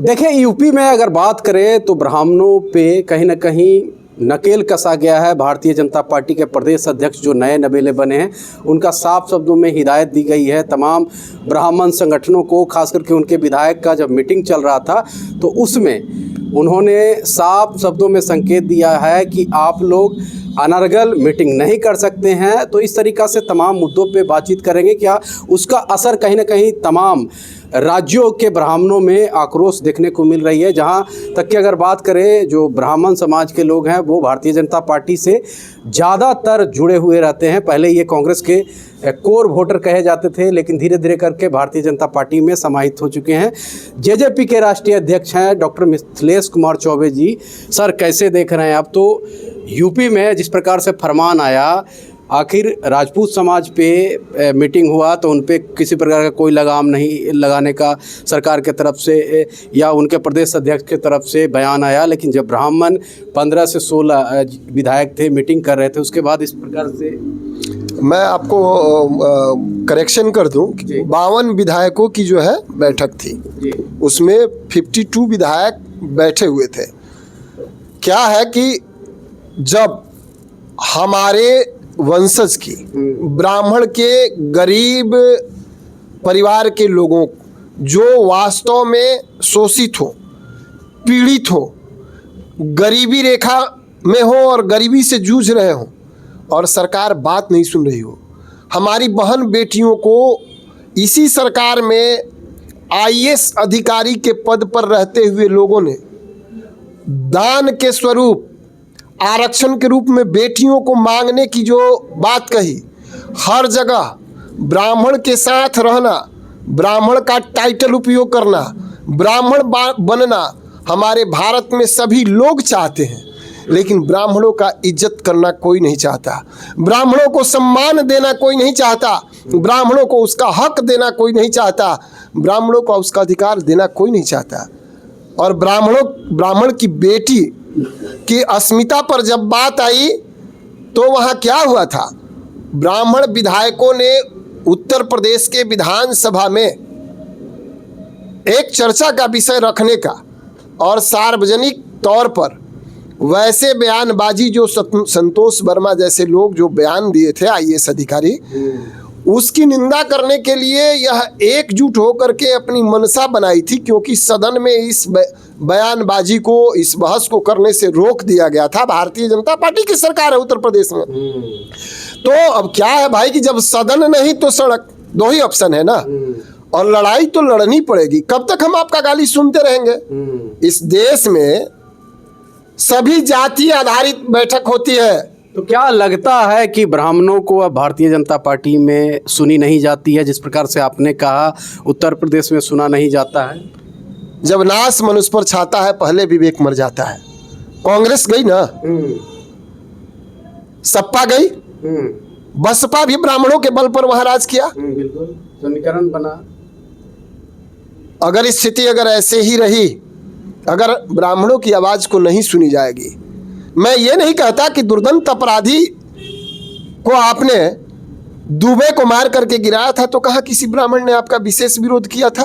देखिए, यूपी में अगर बात करें तो ब्राह्मणों पे कहीं ना कहीं नकेल कसा गया है। भारतीय जनता पार्टी के प्रदेश अध्यक्ष जो नए नवेले बने हैं, उनका साफ शब्दों में हिदायत दी गई है तमाम ब्राह्मण संगठनों को। खास करके उनके विधायक का जब मीटिंग चल रहा था तो उसमें उन्होंने साफ शब्दों में संकेत दिया है कि आप लोग अनर्गल मीटिंग नहीं कर सकते हैं। तो इस तरीक़ा से तमाम मुद्दों पे बातचीत करेंगे। क्या उसका असर कहीं ना कहीं तमाम राज्यों के ब्राह्मणों में आक्रोश देखने को मिल रही है। जहां तक कि अगर बात करें, जो ब्राह्मण समाज के लोग हैं वो भारतीय जनता पार्टी से ज़्यादातर जुड़े हुए रहते हैं। पहले ये कांग्रेस के कोर वोटर कहे जाते थे, लेकिन धीरे धीरे करके भारतीय जनता पार्टी में समाहित हो चुके हैं। जेजेपी के राष्ट्रीय अध्यक्ष हैं डॉक्टर मिथिलेश कुमार चौबे जी। सर, कैसे देख रहे हैं आप? तो यूपी में जिस प्रकार से फरमान आया, आखिर राजपूत समाज पे मीटिंग हुआ तो उन पे किसी प्रकार का कोई लगाम नहीं लगाने का सरकार के तरफ से या उनके प्रदेश अध्यक्ष के तरफ से बयान आया। लेकिन जब ब्राह्मण 15 से 16 विधायक थे, मीटिंग कर रहे थे, उसके बाद इस प्रकार से मैं आपको करेक्शन कर दूं, 52 विधायकों की जो है बैठक थी, उसमें 52 विधायक बैठे हुए थे। क्या है कि जब हमारे वंशज की ब्राह्मण के गरीब परिवार के लोगों जो वास्तव में शोषित हो, पीड़ित हो, गरीबी रेखा में हो और गरीबी से जूझ रहे हो और सरकार बात नहीं सुन रही हो, हमारी बहन बेटियों को इसी सरकार में आईएएस अधिकारी के पद पर रहते हुए लोगों ने दान के स्वरूप आरक्षण के रूप में बेटियों को मांगने की जो बात कही, हर जगह ब्राह्मण के साथ रहना, ब्राह्मण का टाइटल उपयोग करना, ब्राह्मण बनना हमारे भारत में सभी लोग चाहते हैं, लेकिन ब्राह्मणों का इज्जत करना कोई नहीं चाहता, ब्राह्मणों को सम्मान देना कोई नहीं चाहता, ब्राह्मणों को उसका हक देना कोई नहीं चाहता, ब्राह्मणों को उसका अधिकार देना कोई नहीं चाहता। और ब्राह्मण की बेटी की अस्मिता पर जब बात आई तो वहाँ क्या हुआ था? ब्राह्मण विधायकों ने उत्तर प्रदेश के विधानसभा में एक चर्चा का विषय रखने का और सार्वजनिक तौर पर वैसे बयानबाजी जो संतोष वर्मा जैसे लोग जो बयान दिए थे आईएएस अधिकारी, उसकी निंदा करने के लिए यह एकजुट होकर के अपनी मनसा बनाई थी, क्योंकि सदन में इस बयानबाजी को, इस बहस को करने से रोक दिया गया था। भारतीय जनता पार्टी की सरकार है उत्तर प्रदेश में। तो अब क्या है भाई कि जब सदन नहीं तो सड़क, दो ही ऑप्शन है ना, और लड़ाई तो लड़नी पड़ेगी। कब तक हम आपका गाली सुनते रहेंगे? इस देश में सभी जाति आधारित बैठक होती है। तो क्या लगता है कि ब्राह्मणों को अब भारतीय जनता पार्टी में सुनी नहीं जाती है? जिस प्रकार से आपने कहा उत्तर प्रदेश में सुना नहीं जाता है। जब नाश मनुष्य पर छाता है पहले विवेक मर जाता है। कांग्रेस गई ना, सपा गई, बसपा भी ब्राह्मणों के बल पर वहां राज किया। बिल्कुल समीकरण बना। अगर स्थिति अगर ऐसे ही रही, अगर ब्राह्मणों की आवाज को नहीं सुनी जाएगी, मैं ये नहीं कहता कि दुर्दांत अपराधी को आपने दुबे को मार करके गिराया था तो कहाँ किसी ब्राह्मण ने आपका विशेष विरोध किया था?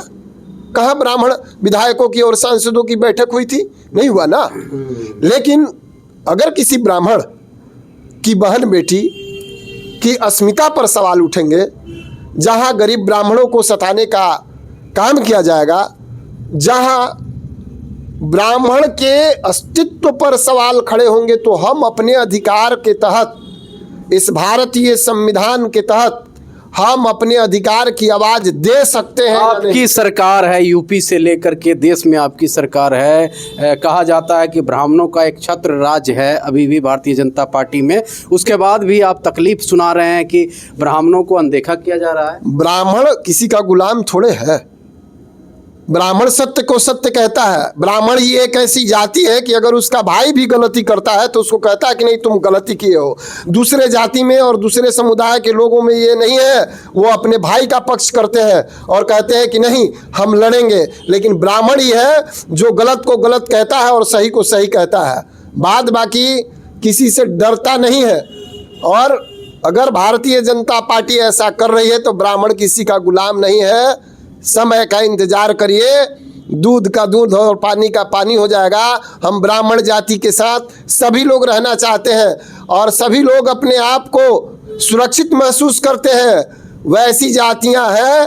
कहाँ ब्राह्मण विधायकों की और सांसदों की बैठक हुई थी? नहीं हुआ ना। लेकिन अगर किसी ब्राह्मण की बहन बेटी की अस्मिता पर सवाल उठेंगे, जहाँ गरीब ब्राह्मणों को सताने का काम किया जाएगा, जहाँ ब्राह्मण के अस्तित्व पर सवाल खड़े होंगे, तो हम अपने अधिकार के तहत, इस भारतीय संविधान के तहत हम अपने अधिकार की आवाज दे सकते हैं। आपकी सरकार है, यूपी से लेकर के देश में आपकी सरकार है। कहा जाता है कि ब्राह्मणों का एक छत्र राज है अभी भी भारतीय जनता पार्टी में। उसके बाद भी आप तकलीफ सुना रहे हैं कि ब्राह्मणों को अनदेखा किया जा रहा है। ब्राह्मण किसी का गुलाम थोड़े है। ब्राह्मण सत्य को सत्य कहता है। ब्राह्मण ही एक ऐसी जाति है कि अगर उसका भाई भी गलती करता है तो उसको कहता है कि नहीं तुम गलती किए हो। दूसरे जाति में और दूसरे समुदाय के लोगों में ये नहीं है, वो अपने भाई का पक्ष करते हैं और कहते हैं कि नहीं हम लड़ेंगे। लेकिन ब्राह्मण ही है जो गलत को गलत कहता है और सही को सही कहता है, बाद बाकी किसी से डरता नहीं है। और अगर भारतीय जनता पार्टी ऐसा कर रही है तो ब्राह्मण किसी का गुलाम नहीं है। समय का इंतजार करिए, दूध का दूध और पानी का पानी हो जाएगा। हम ब्राह्मण जाति के साथ सभी लोग रहना चाहते हैं और सभी लोग अपने आप को सुरक्षित महसूस करते हैं। वैसी जातियां हैं,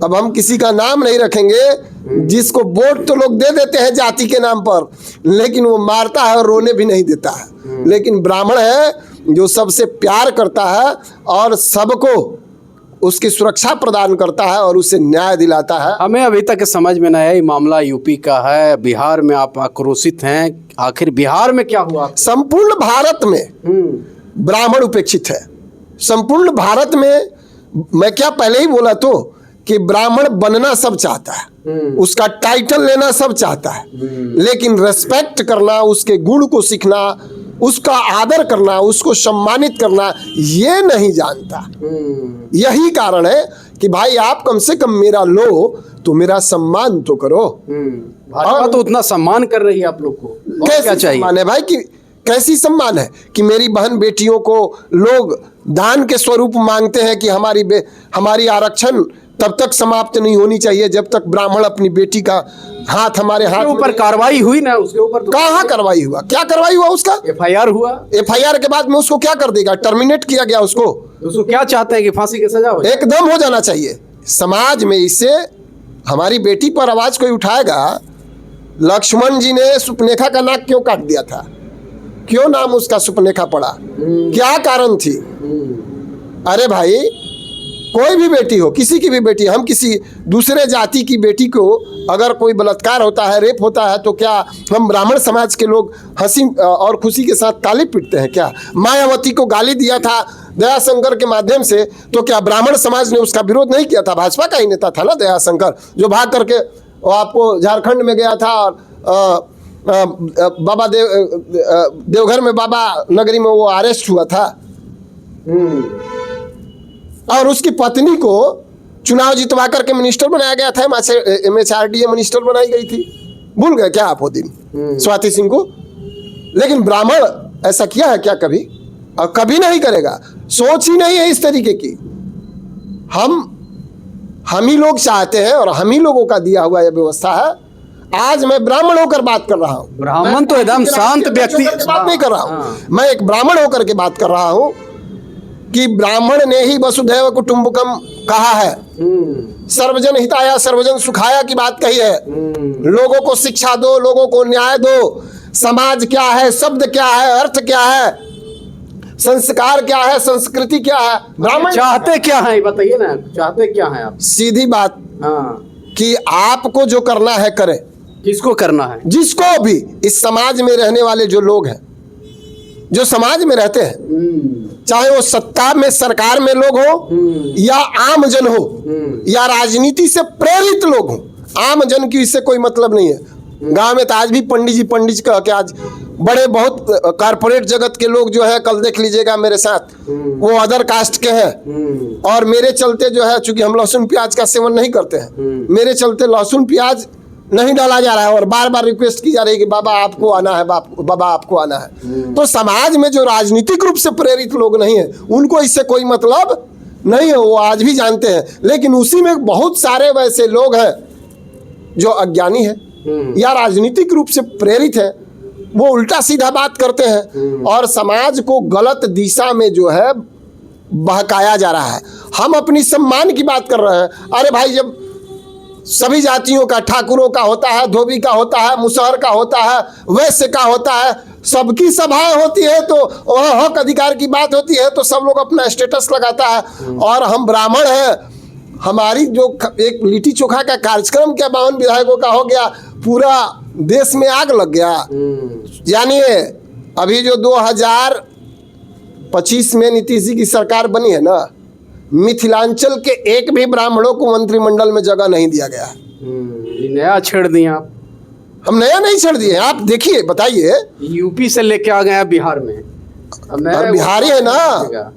अब हम किसी का नाम नहीं रखेंगे, जिसको वोट तो लोग दे देते हैं जाति के नाम पर, लेकिन वो मारता है और रोने भी नहीं देता है। लेकिन ब्राह्मण है जो सबसे प्यार करता है और सबको उसकी सुरक्षा प्रदान करता है और उसे न्याय दिलाता है। हमें अभी तक समझ में नहीं आया, ये मामला यूपी का है, बिहार में आप आक्रोशित हैं, आखिर बिहार में क्या हुआ? संपूर्ण भारत में ब्राह्मण उपेक्षित है। संपूर्ण भारत में, मैं क्या पहले ही बोला तो कि ब्राह्मण बनना सब चाहता है, उसका टाइटल लेना सब चाहता है, लेकिन रेस्पेक्ट करना, उसके गुण को सीखना, उसका आदर करना, उसको सम्मानित करना, ये नहीं जानता। यही कारण है कि भाई आप कम से कम मेरा लो तो मेरा सम्मान तो करो। भाजपा तो उतना सम्मान कर रही है आप लोग को, क्या चाहिए? सम्मान है भाई, कि कैसी सम्मान है कि मेरी बहन बेटियों को लोग दान के स्वरूप मांगते हैं कि हमारी आरक्षण तब तक समाप्त नहीं होनी चाहिए जब तक ब्राह्मण अपनी बेटी का हाथ हमारे हाथ ऊपर कार्रवाई हुई ना, उसके ऊपर तो कहाँ कार्रवाई हुआ? क्या कार्रवाई हुआ उसका? FIR हुआ। FIR के बाद में उसको क्या कर देगा? टर्मिनेट किया गया उसको क्या चाहते हैं कि फांसी की सजा हो? एकदम हो जाना चाहिए। समाज में इससे हमारी बेटी पर आवाज कोई उठाएगा। लक्ष्मण जी ने सुपनेखा का नाक क्यों काट दिया था? क्यों नाम उसका सुपनेखा पड़ा? क्या कारण थी? अरे भाई, कोई भी बेटी हो, किसी की भी बेटी, हम किसी दूसरे जाति की बेटी को अगर कोई बलात्कार होता है, रेप होता है, तो क्या हम ब्राह्मण समाज के लोग हंसी और खुशी के साथ ताली पीटते हैं क्या? मायावती को गाली दिया था दयाशंकर के माध्यम से, तो क्या ब्राह्मण समाज ने उसका विरोध नहीं किया था? भाजपा का ही नेता था ना दयाशंकर, जो भाग करके आपको झारखंड में गया था और बाबा देवघर में, बाबा नगरी में वो अरेस्ट हुआ था। और उसकी पत्नी को चुनाव जितवा करके मिनिस्टर बनाया गया था, MHRDA मिनिस्टर बनाई गई थी। भूल गए क्या आप वो दिन, स्वाति सिंह को? लेकिन ब्राह्मण ऐसा किया है क्या कभी? और कभी नहीं करेगा। सोच ही नहीं है इस तरीके की। हम ही लोग चाहते हैं और हम ही लोगों का दिया हुआ यह व्यवस्था है। आज मैं ब्राह्मण होकर बात कर रहा हूँ। ब्राह्मण तो एकदम शांत व्यक्ति बात नहीं कर रहा हूँ, मैं एक ब्राह्मण होकर के बात कर रहा हूँ कि ब्राह्मण ने ही वसुधैव कुटुंबकम कहा है, सर्वजन हिताय सर्वजन सुखाय की बात कही है। लोगों को शिक्षा दो, लोगों को न्याय दो। समाज क्या है, शब्द क्या है, अर्थ क्या है, संस्कार क्या है, संस्कृति क्या है, ब्राह्मण चाहते क्या है, बताइए ना, चाहते क्या है आप? सीधी बात कि आपको जो करना है करें। किसको करना है? जिसको भी, इस समाज में रहने वाले जो लोग हैं, जो समाज में रहते हैं, चाहे वो सत्ता में, सरकार में लोग हो या आम जन हो या राजनीति से प्रेरित लोग हो, आम जन की इससे कोई मतलब नहीं है। गांव में तो आज भी पंडित जी कह के आज बड़े बहुत कारपोरेट जगत के लोग जो है, कल देख लीजिएगा मेरे साथ, वो अदर कास्ट के हैं और मेरे चलते जो है, चूंकि हम लहसुन प्याज का सेवन नहीं करते हैं, मेरे चलते लहसुन प्याज नहीं डाला जा रहा है और बार बार रिक्वेस्ट की जा रही है कि बाबा आपको आना है, बाबा आपको आना है। तो समाज में जो राजनीतिक रूप से प्रेरित लोग नहीं है, उनको इससे कोई मतलब नहीं है, वो आज भी जानते हैं। लेकिन उसी में बहुत सारे वैसे लोग हैं जो अज्ञानी है या राजनीतिक रूप से प्रेरित है, वो उल्टा सीधा बात करते हैं और समाज को गलत दिशा में जो है बहकाया जा रहा है। हम अपनी सम्मान की बात कर रहे हैं। अरे भाई, जब सभी जातियों का, ठाकुरों का होता है, धोबी का होता है, मुसहर का होता है, वैश्य का होता है, सबकी सभाएं होती है, तो वहाँ हक अधिकार की बात होती है, तो सब लोग अपना स्टेटस लगाता है। और हम ब्राह्मण हैं, हमारी जो एक लिट्टी चोखा का कार्यक्रम क्या 52 विधायकों का हो गया, पूरा देश में आग लग गया। जानिए, अभी जो 2025 में नीतीश जी की सरकार बनी है ना, मिथिलांचल के एक भी ब्राह्मणों को मंत्रिमंडल में जगह नहीं दिया गया। नया छेड़ दिए आप। हम नया नहीं छेड़ दिए, आप देखिए, बताइए। यूपी से लेके आ गए बिहार में, अब बिहारी है ना।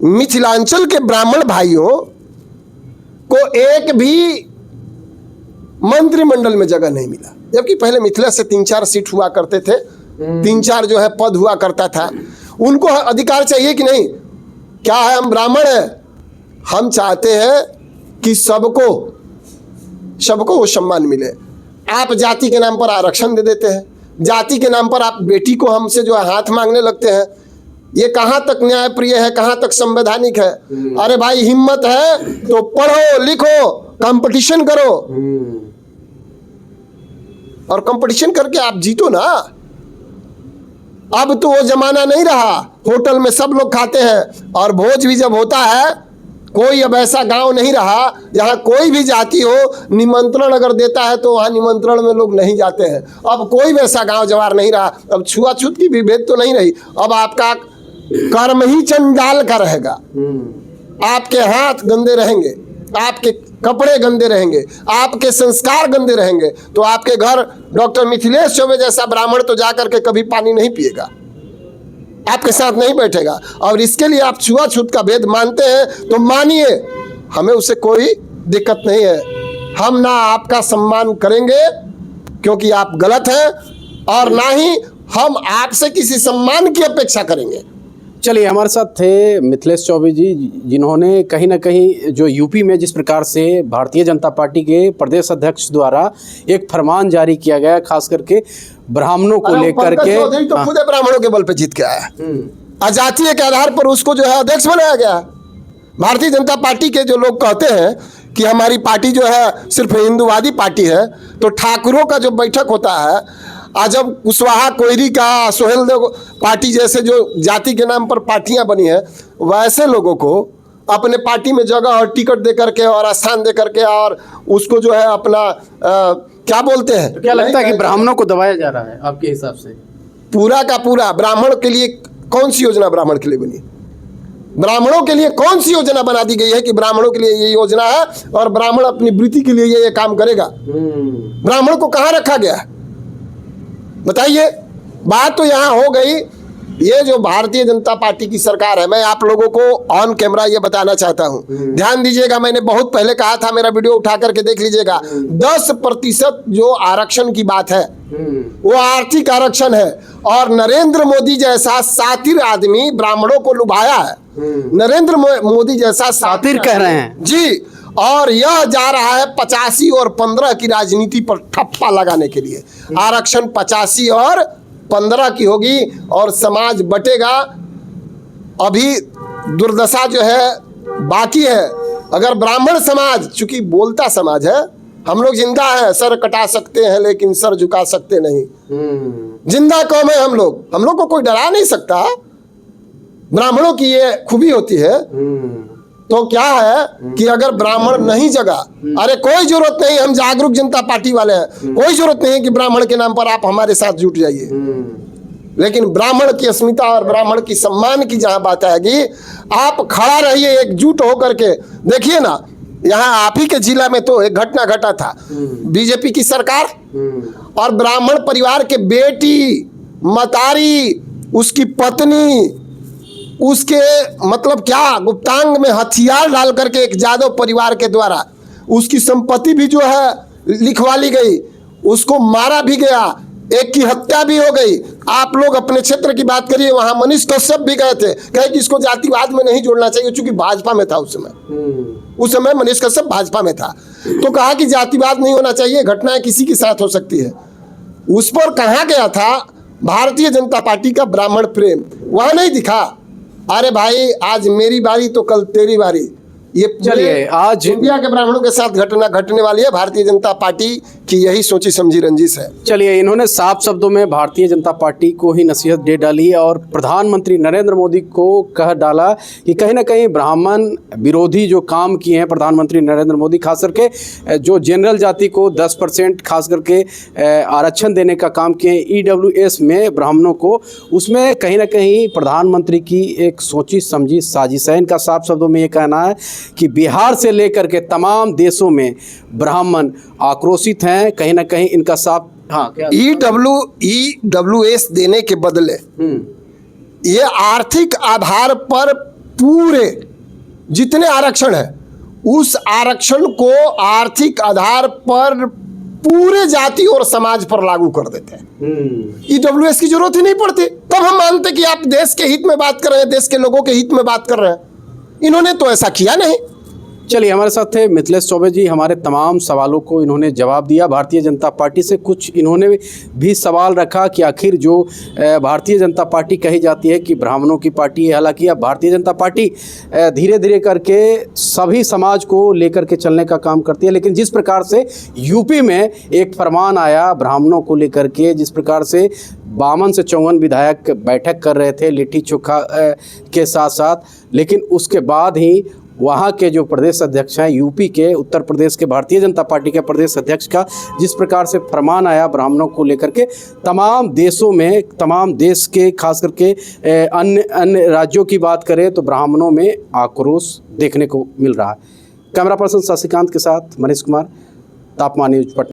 मिथिलांचल के ब्राह्मण भाइयों को एक भी मंत्रिमंडल में जगह नहीं मिला, जबकि पहले मिथिला से 3-4 सीट हुआ करते थे, 3-4 जो है पद हुआ करता था। उनको अधिकार चाहिए कि नहीं? क्या है, हम ब्राह्मण हैं, हम चाहते हैं कि सबको सबको वो सम्मान मिले। आप जाति के नाम पर आरक्षण दे देते हैं, जाति के नाम पर आप बेटी को हमसे जो है हाथ मांगने लगते हैं। ये कहाँ तक न्यायप्रिय है, कहाँ तक संवैधानिक है? अरे भाई हिम्मत है तो पढ़ो लिखो, कंपटीशन करो और कंपटीशन करके आप जीतो ना। अब तो वो जमाना नहीं रहा, होटल में सब लोग खाते हैं और भोज भी जब होता है, कोई अब ऐसा गांव नहीं रहा जहां कोई भी जाति हो, निमंत्रण अगर देता है तो वहां निमंत्रण में लोग नहीं जाते हैं। अब कोई वैसा गांव जवार नहीं रहा। अब छुआछूत की भी भेद तो नहीं रही। अब आपका कर्म ही चंडाल का रहेगा। आपके हाथ गंदे रहेंगे, आपके कपड़े गंदे रहेंगे, आपके संस्कार गंदे रहेंगे, तो आपके घर डॉक्टर मिथिलेश चौबे जैसा ब्राह्मण तो जाकर के कभी पानी नहीं पिएगा, आपके साथ नहीं बैठेगा। और इसके लिए आप छुआछूत का भेद मानते हैं तो मानिए, हमें उससे कोई दिक्कत नहीं है। हम ना आपका सम्मान करेंगे क्योंकि आप गलत हैं, और ना ही हम आपसे किसी सम्मान की अपेक्षा करेंगे। चलिए, हमारे साथ थे मिथिलेश चौबे जी, जिन्होंने कहीं ना कहीं जो यूपी में जिस प्रकार से भारतीय जनता पार्टी के प्रदेश अध्यक्ष द्वारा एक फरमान जारी किया गया, खास करके ब्राह्मणों को लेकर के, तो खुद ब्राह्मणों के बल पे जीत के आया। अजातीय के आधार पर उसको जो है अध्यक्ष बनाया गया। भारतीय जनता पार्टी के जो लोग कहते हैं कि हमारी पार्टी जो है सिर्फ हिंदूवादी पार्टी है, तो ठाकुरों का जो बैठक होता है, जब कुशवाहा, कोयरी का, सोहेल देव पार्टी जैसे जो जाति के नाम पर पार्टियां बनी है, वैसे लोगों को अपने पार्टी में जगह और टिकट दे करके और स्थान दे करके और उसको जो है अपना क्या बोलते हैं, तो क्या लगता है कि ब्राह्मणों को दबाया जा रहा है आपके हिसाब से? पूरा का पूरा ब्राह्मण के लिए कौन सी योजना ब्राह्मण के लिए बनी? ब्राह्मणों के लिए कौन सी योजना बना दी गई है कि ब्राह्मणों के लिए ये योजना है और ब्राह्मण अपनी वृत्ति के लिए ये काम करेगा? ब्राह्मण को कहाँ रखा गया है बताइए। बात तो यहाँ हो गई, ये जो भारतीय जनता पार्टी की सरकार है, मैं आप लोगों को ऑन कैमरा ये बताना चाहता हूँ, ध्यान दीजिएगा। मैंने बहुत पहले कहा था, मेरा वीडियो उठा करके देख लीजिएगा। 10% जो आरक्षण की बात है वो आर्थिक आरक्षण है, और नरेंद्र मोदी जैसा सातिर आदमी ब्राह्मणों को लुभाया है। नरेंद्र मोदी जैसा सातिर कह रहे हैं जी, और यह जा रहा है 85 और 15 की राजनीति पर ठप्पा लगाने के लिए। आरक्षण 85 और 15 की होगी और समाज बटेगा। अभी दुर्दशा जो है बाकी है। अगर ब्राह्मण समाज, चूंकि बोलता समाज है, हम लोग जिंदा है, सर कटा सकते हैं लेकिन सर झुका सकते नहीं। जिंदा कौम है हम लोग को कोई डरा नहीं सकता। ब्राह्मणों की ये खूबी होती है। तो क्या है कि अगर ब्राह्मण नहीं जगा, अरे कोई जरूरत नहीं, हम जागरूक जनता पार्टी वाले हैं, कोई जरूरत नहीं है कि ब्राह्मण के नाम पर आप हमारे साथ जुट जाइए। लेकिन ब्राह्मण की अस्मिता और ब्राह्मण की सम्मान की जहां बात आएगी, आप खड़ा रहिए एकजुट होकर के। देखिए ना, यहाँ आप ही के जिला में तो एक घटना घटा था, बीजेपी की सरकार और ब्राह्मण परिवार के बेटी, मतारी, उसकी पत्नी, उसके मतलब क्या गुप्तांग में हथियार डाल करके एक यादव परिवार के द्वारा उसकी संपत्ति भी जो है लिखवा ली गई, उसको मारा भी गया, एक की हत्या भी हो गई। आप लोग अपने क्षेत्र की बात करिए, वहां मनीष कश्यप भी गए थे, कहे कि इसको जातिवाद में नहीं जोड़ना चाहिए, चूंकि भाजपा में था उस समय मनीष कश्यप भाजपा में था, तो कहा कि जातिवाद नहीं होना चाहिए, घटनाएं किसी के साथ हो सकती है। उस पर कहा गया था भारतीय जनता पार्टी का ब्राह्मण प्रेम, वहां नहीं दिखा। अरे भाई, आज मेरी बारी तो कल तेरी बारी। ये चलिए, आज इंडिया के ब्राह्मणों के साथ घटना घटने वाली है। भारतीय जनता पार्टी की यही सोची समझी रंजिश है। चलिए, इन्होंने साफ शब्दों में भारतीय जनता पार्टी को ही नसीहत दे डाली और प्रधानमंत्री नरेंद्र मोदी को कह डाला कि कहीं ना कहीं ब्राह्मण विरोधी जो काम किए हैं प्रधानमंत्री नरेंद्र मोदी, खास करके जो जनरल जाति को 10% खास करके आरक्षण देने का काम किए EWS में ब्राह्मणों को, उसमें कहीं ना कहीं प्रधानमंत्री की एक सोची समझी साजिश है। इनका साफ शब्दों में ये कहना है कि बिहार से लेकर के तमाम देशों में ब्राह्मण आक्रोशित हैं। कहीं ना कहीं इनका साफ क्या EWS देने के बदले ये आर्थिक आधार पर पूरे जितने आरक्षण है उस आरक्षण को आर्थिक आधार पर पूरे जाति और समाज पर लागू कर देते हैं। EWS की जरूरत ही नहीं पड़ती। तब हम मानते कि आप देश के हित में बात कर रहे हैं, देश के लोगों के हित में बात कर रहे हैं। इन्होंने तो ऐसा किया नहीं। चलिए, हमारे साथ थे मिथिलेश चौबे जी। हमारे तमाम सवालों को इन्होंने जवाब दिया। भारतीय जनता पार्टी से कुछ इन्होंने भी सवाल रखा कि आखिर जो भारतीय जनता पार्टी कही जाती है कि ब्राह्मणों की पार्टी है, हालांकि अब भारतीय जनता पार्टी धीरे धीरे करके सभी समाज को लेकर के चलने का काम करती है। लेकिन जिस प्रकार से यूपी में एक फरमान आया ब्राह्मणों को लेकर के, जिस प्रकार से 52 से 54 विधायक बैठक कर रहे थे लिट्टी चोखा के साथ साथ, लेकिन उसके बाद ही वहाँ के जो प्रदेश अध्यक्ष हैं यूपी के, उत्तर प्रदेश के भारतीय जनता पार्टी के प्रदेश अध्यक्ष का जिस प्रकार से फरमान आया ब्राह्मणों को लेकर के, तमाम देशों में, तमाम देश के खास करके अन्य राज्यों की बात करें तो ब्राह्मणों में आक्रोश देखने को मिल रहा है। कैमरा पर्सन शशिकांत के साथ मनीष कुमार, तापमान न्यूज पटना।